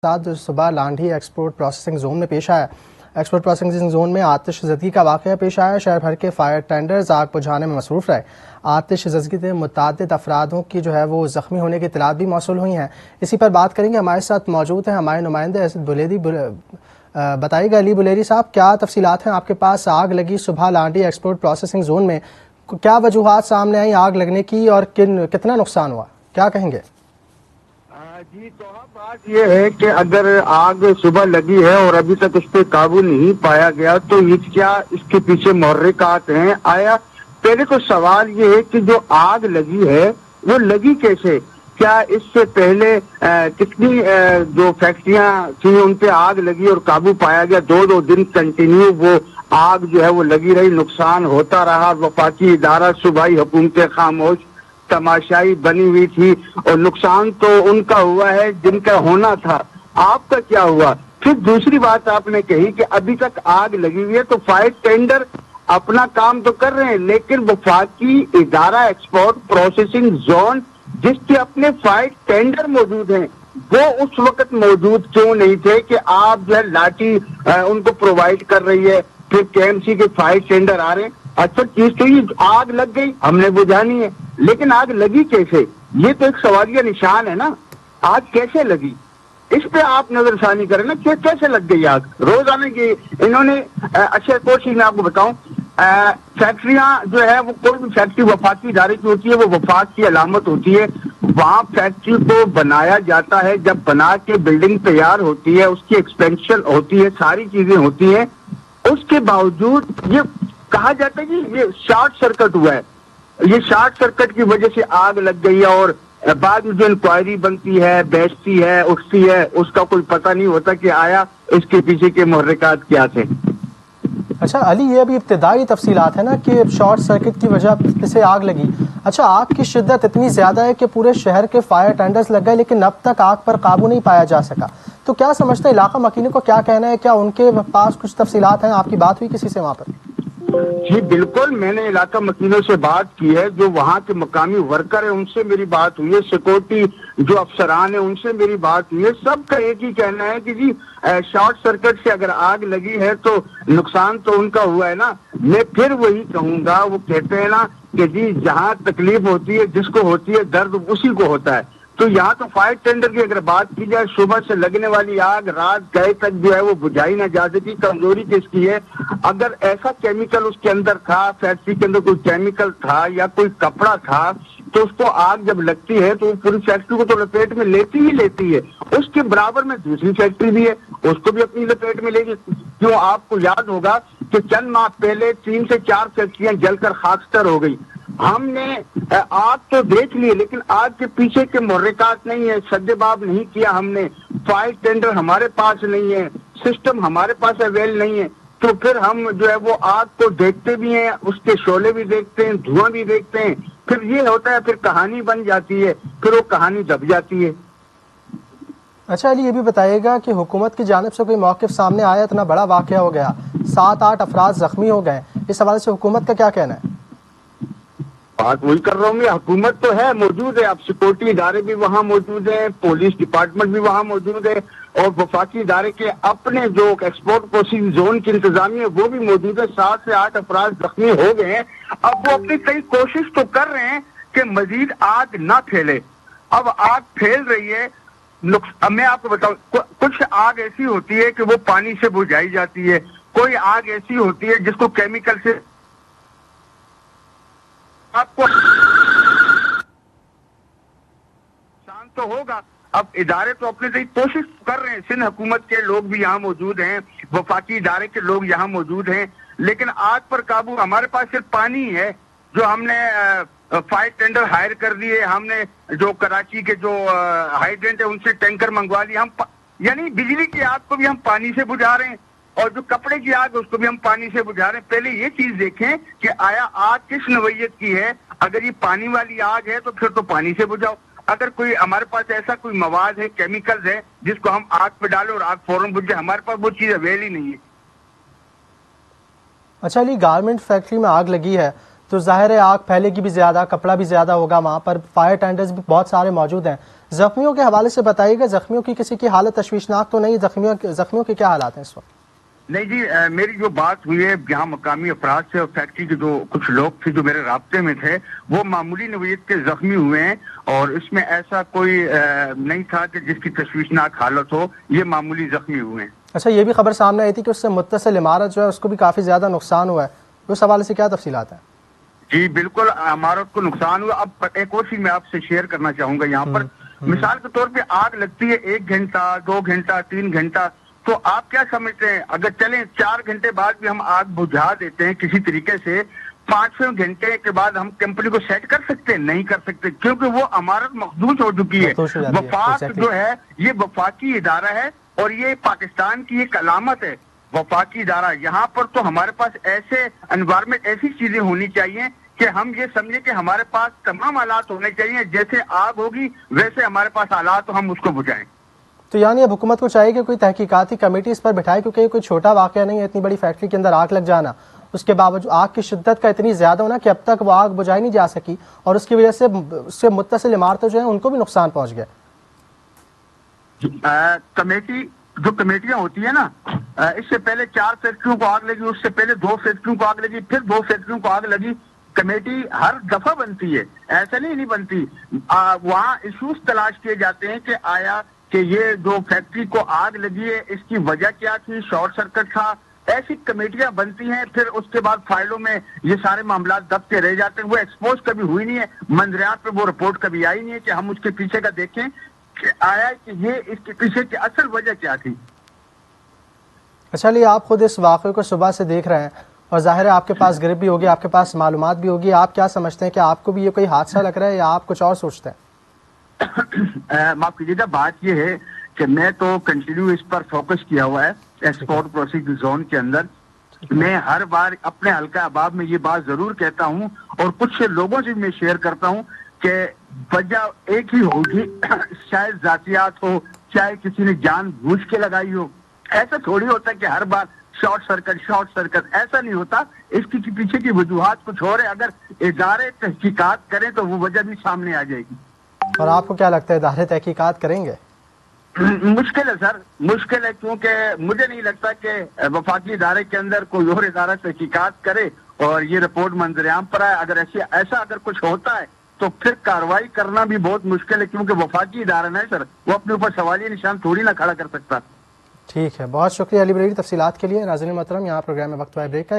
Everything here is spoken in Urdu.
ساتھ صبح لانڈھی ایکسپورٹ پروسیسنگ زون میں پیش آیا۔ ایکسپورٹ پروسیسنگ زون میں آتش زدگی کا واقعہ پیش آیا۔ شہر بھر کے فائر ٹینڈرز آگ بجھانے میں مصروف رہے۔ آتش زدگی سے متعدد افرادوں کی وہ زخمی ہونے کی اطلاعات بھی موصول ہوئی ہیں۔ اسی پر بات کریں گے، ہمارے ساتھ موجود ہیں ہمارے نمائندے اسد بلیری۔ بتائیے گا علی بلیری صاحب، کیا تفصیلات ہیں آپ کے پاس؟ آگ لگی صبح لانڈھی ایکسپورٹ پروسیسنگ زون میں، کیا وجوہات سامنے آئیں آگ لگنے کی اور کتنا نقصان ہوا، کیا کہیں گے؟ جی توہا، بات یہ ہے کہ اگر آگ صبح لگی ہے اور ابھی تک اس پہ قابو نہیں پایا گیا تو یہ کیا اس کے پیچھے محرکات ہیں؟ آیا پہلے تو سوال یہ ہے کہ جو آگ لگی ہے وہ لگی کیسے؟ کیا اس سے پہلے کتنی جو فیکٹریاں تھیں ان پہ آگ لگی اور قابو پایا گیا؟ دو دن کنٹینیو وہ آگ جو ہے وہ لگی رہی، نقصان ہوتا رہا، وفاقی ادارہ صوبائی حکومتیں خاموش تماشائی بنی ہوئی تھی، اور نقصان تو ان کا ہوا ہے جن کا ہونا تھا۔ آپ کا کیا ہوا؟ پھر دوسری بات آپ نے کہی کہ ابھی تک آگ لگی ہوئی ہے تو فائر ٹینڈر اپنا کام تو کر رہے ہیں، لیکن وفاقی ادارہ ایکسپورٹ پروسیسنگ زون جس کے اپنے فائر ٹینڈر موجود ہیں وہ اس وقت موجود کیوں نہیں تھے کہ آپ جو ہے لاٹھی ان کو پرووائڈ کر رہی ہے، پھر کے ایم سی کے فائر ٹینڈر آ رہے ہیں؟ اچھا چیز تو یہ آگ لگ گئی، ہم نے بجھانی ہے، لیکن آگ لگی کیسے؟ یہ تو ایک سوالیہ نشان ہے نا، آگ کیسے لگی؟ اس پہ آپ نظر ثانی کریں نا کہ کیسے لگ گئی آگ؟ روزانہ کی انہوں نے اچھا کوشش میں آپ کو بتاؤں، فیکٹریاں جو ہے وہ کوئی بھی فیکٹری وفاقی ادارے کی ہوتی ہے، وہ وفاق کی علامت ہوتی ہے، وہاں فیکٹری کو بنایا جاتا ہے، جب بنا کے بلڈنگ تیار ہوتی ہے، اس کی ایکسپینشن ہوتی ہے، ساری چیزیں ہوتی ہیں، اس کے باوجود یہ کہا جاتا ہے کہ یہ شارٹ سرکٹ ہوا ہے، یہ شارٹ سرکٹ کی وجہ سے آگ لگ گئی ہے، اور بعد میں جو انکوائری بنتی ہے، بیچتی ہے، اٹھتی ہے، اس کا کوئی پتہ نہیں ہوتا کہ آیا اس کے پیچھے کے محرکات کیا تھے۔ اچھا علی، یہ ابھی ابتدائی تفصیلات ہیں نا کہ شارٹ سرکٹ کی وجہ سے آگ لگی۔ اچھا، آگ کی شدت اتنی زیادہ ہے کہ پورے شہر کے فائر ٹینڈرز لگ گئے لیکن اب تک آگ پر قابو نہیں پایا جا سکا، تو کیا سمجھتے ہیں علاقہ مکینوں کو کیا کہنا ہے؟ کیا ان کے پاس کچھ تفصیلات ہیں؟ آپ کی بات ہوئی کسی سے وہاں پر؟ جی بالکل، میں نے علاقہ مکینوں سے بات کی ہے، جو وہاں کے مقامی ورکر ہیں ان سے میری بات ہوئی ہے، سیکورٹی جو افسران ہیں ان سے میری بات ہوئی ہے، سب کا ایک ہی کہنا ہے کہ جی شارٹ سرکٹ سے اگر آگ لگی ہے تو نقصان تو ان کا ہوا ہے نا۔ میں پھر وہی کہوں گا، وہ کہتے ہیں نا کہ جی جہاں تکلیف ہوتی ہے جس کو ہوتی ہے درد اسی کو ہوتا ہے، تو یہاں تو فائر ٹینڈر کی اگر بات کی جائے، صبح سے لگنے والی آگ رات گئے تک جو ہے وہ بجھائی نہ جا سکی۔ کمزوری کس کی ہے؟ اگر ایسا کیمیکل اس کے اندر تھا، فیکٹری کے اندر کوئی کیمیکل تھا یا کوئی کپڑا تھا، تو اس کو آگ جب لگتی ہے تو وہ پوری فیکٹری کو تو لپیٹ میں لیتی ہے، اس کے برابر میں دوسری فیکٹری بھی ہے، اس کو بھی اپنی لپیٹ میں لے گی۔ کیوں؟ آپ کو یاد ہوگا کہ چند ماہ پہلے 3 سے 4 فیکٹریاں جل کر خاکستر ہو گئی۔ ہم نے آگ تو دیکھ لی لیکن آگ کے پیچھے کے محرکات نہیں ہے، سدباب نہیں کیا ہم نے، فائر ٹینڈر ہمارے پاس نہیں ہے، سسٹم ہمارے پاس اویل نہیں ہے، تو پھر ہم جو ہے وہ آگ کو دیکھتے بھی ہیں، اس کے شعلے بھی دیکھتے ہیں، دھواں بھی دیکھتے ہیں، پھر یہ ہوتا ہے، پھر کہانی بن جاتی ہے، پھر وہ کہانی دب جاتی ہے۔ اچھا علی، یہ بھی بتائیے گا کہ حکومت کی جانب سے کوئی موقف سامنے آیا؟ اتنا بڑا واقعہ ہو گیا، 7-8 افراد زخمی ہو گئے، اس حوالے سے حکومت کا کیا کہنا ہے؟ بات وہی کر رہا ہوں، حکومت تو ہے موجود ہے، اب سیکورٹی ادارے بھی وہاں موجود ہیں، پولیس ڈپارٹمنٹ بھی وہاں موجود ہے، اور وفاقی ادارے کے اپنے جو ایکسپورٹ پروسیسنگ زون کی انتظامیہ وہ بھی موجود ہے۔ 7 سے 8 افراد زخمی ہو گئے ہیں، اب وہ اپنی کئی کوشش تو کر رہے ہیں کہ مزید آگ نہ پھیلے۔ اب آگ پھیل رہی ہے، میں آپ کو بتاؤں، کچھ آگ ایسی ہوتی ہے کہ وہ پانی سے بجھائی جاتی ہے، کوئی آگ ایسی ہوتی ہے جس کو کیمیکل سے آپ کو نقصان تو ہوگا۔ اب ادارے تو اپنے سے کوشش کر رہے ہیں، سندھ حکومت کے لوگ بھی یہاں موجود ہیں، وفاقی ادارے کے لوگ یہاں موجود ہیں، لیکن آگ پر قابو ہمارے پاس صرف پانی ہے، جو ہم نے فائر ٹینڈر ہائر کر دیے، ہم نے جو کراچی کے جو ہائیڈرنٹ ہے ان سے ٹینکر منگوا لیے، یعنی بجلی کی آگ کو بھی ہم پانی سے بجھا رہے ہیں، اور جو کپڑے کی آگ اس کو بھی ہم پانی سے بجھا رہے ہیں۔ پہلے یہ چیز دیکھیں کہ آیا آگ کس نوعیت کی ہے؟ اگر یہ پانی والی آگ ہے تو پھر تو پانی سے بجھاؤ، اگر کوئی ہمارے پاس ایسا کوئی مواد ہے، کیمیکلز ہے جس کو ہم آگ پہ ڈالیں اور آگ فوراً بجھ جائے، ہمارے پاس وہ چیز اویل ہی نہیں ہے۔ اچھا علی، گارمنٹ فیکٹری میں آگ لگی ہے تو ظاہر ہے آگ پھیلے گی بھی زیادہ, کپڑا بھی زیادہ ہوگا, وہاں پر فائر ٹینڈرز بھی بہت سارے موجود ہیں. زخمیوں کے حوالے سے بتائیے گا, زخمیوں کی کسی کی حالت تشویشناک تو نہیں؟ زخمیوں کے کیا حالات ہیں اس وقت؟ نہیں جی, میری جو بات ہوئی ہے یہاں مقامی افراد سے اور فیکٹری کے جو کچھ لوگ تھے جو میرے رابطے میں تھے, وہ معمولی نوعیت کے زخمی ہوئے ہیں, اور اس میں ایسا کوئی نہیں تھا کہ جس کی تشویشناک حالت ہو, یہ معمولی زخمی ہوئے ہیں. اچھا, یہ بھی خبر سامنے آئی تھی کہ اس سے متصل عمارت جو ہے اس کو بھی کافی زیادہ نقصان ہوا ہے, اس حوالے سے کیا تفصیلات ہیں؟ جی بالکل, عمارت کو نقصان ہوا. اب ایک اور چیز میں آپ سے شیئر کرنا چاہوں گا یہاں پر. مثال کے طور پہ آگ لگتی ہے 1 گھنٹہ 2 گھنٹہ 3 گھنٹہ, تو آپ کیا سمجھتے ہیں اگر چلیں 4 گھنٹے بعد بھی ہم آگ بجھا دیتے ہیں کسی طریقے سے, 5ویں گھنٹے کے بعد ہم کمپنی کو سیٹ کر سکتے ہیں؟ نہیں کر سکتے, کیونکہ وہ عمارت مخدوش ہو چکی ہے. وفاق جو ہے یہ وفاقی ادارہ ہے, اور یہ پاکستان کی ایک علامت ہے وفاقی ادارہ. یہاں پر تو ہمارے پاس ایسے انوائرمنٹ, ایسی چیزیں ہونی چاہیے کہ ہم یہ سمجھیں کہ ہمارے پاس تمام آلات ہونے چاہیے, جیسے آگ ہوگی ویسے ہمارے پاس آلات ہو, ہم اس کو بجھائیں. تو یعنی اب حکومت کو چاہیے کہ کوئی تحقیقاتی کمیٹی اس پر بٹھائے, کیونکہ یہ کوئی چھوٹا واقعہ نہیں ہے, اتنی بڑی فیکٹری کے اندر آگ لگ جانا, اس کے باوجود آگ کی شدت کا اتنی زیادہ ہونا کہ اب تک وہ آگ بجھائی نہیں جا سکی, اور اس کی وجہ سے اس سے متصل عمارتیں جو ہیں ان کو بھی نقصان پہنچ گیا. کمیٹی جو کمیٹیاں ہوتی ہیں نا, اس سے پہلے 4 فیکٹریوں کو آگ لگی, اس سے پہلے 2 فیکٹریوں کو آگ لگی, پھر 2 فیکٹریوں کو آگ لگی. کمیٹی ہر دفعہ بنتی ہے, ایسا نہیں بنتی. وہاں ایشوز تلاش کیے جاتے ہیں کہ آیا کہ یہ جو فیکٹری کو آگ لگی ہے اس کی وجہ کیا تھی, شارٹ سرکٹ تھا. ایسی کمیٹیاں بنتی ہیں, پھر اس کے بعد فائلوں میں یہ سارے معاملات دب کے رہ جاتے ہیں. وہ ایکسپوز کبھی ہوئی نہیں ہے, منظریات پہ وہ رپورٹ کبھی آئی نہیں ہے کہ ہم اس کے پیچھے کا دیکھیں کہ آیا کہ یہ اس کے پیچھے کی اصل وجہ کیا تھی. اچھا لیے, آپ خود اس واقعے کو صبح سے دیکھ رہے ہیں, اور ظاہر ہے آپ کے پاس گرپ بھی ہوگی, آپ کے پاس معلومات بھی ہوگی, آپ کیا سمجھتے ہیں کہ آپ کو بھی یہ کوئی حادثہ لگ رہا ہے یا آپ کچھ اور سوچتے ہیں؟ معاف کیجیے گا, بات یہ ہے کہ میں تو کنٹینیو اس پر فوکس کیا ہوا ہے ایکسپورٹ پروسیسنگ زون کے اندر. میں ہر بار اپنے حلقہ احباب میں یہ بات ضرور کہتا ہوں, اور کچھ لوگوں سے میں شیئر کرتا ہوں کہ وجہ ایک ہی ہوگی, شاید ذاتیات ہو, چاہے کسی نے جان بوجھ کے لگائی ہو. ایسا تھوڑی ہوتا کہ ہر بار شارٹ سرکٹ, ایسا نہیں ہوتا. اس کی پیچھے کی وجوہات کچھ اور ہے. اگر ادارے تحقیقات کریں تو وہ وجہ بھی سامنے آ جائے گی. اور آپ کو کیا لگتا ہے ادارے تحقیقات کریں گے؟ مشکل ہے سر, مشکل ہے, کیونکہ مجھے نہیں لگتا کہ وفاقی ادارے کے اندر کوئی اور ادارہ تحقیقات کرے اور یہ رپورٹ منظر عام پر آئے. اگر ایسا اگر کچھ ہوتا ہے تو پھر کارروائی کرنا بھی بہت مشکل ہے, کیونکہ وفاقی ادارہ نہیں سر, وہ اپنے اوپر سوالیہ نشان تھوڑی نہ کھڑا کر سکتا. ٹھیک ہے, بہت شکریہ علی بریلوی تفصیلات کے لیے. ناظرین محترم, یہاں پروگرام میں وقت بریک کا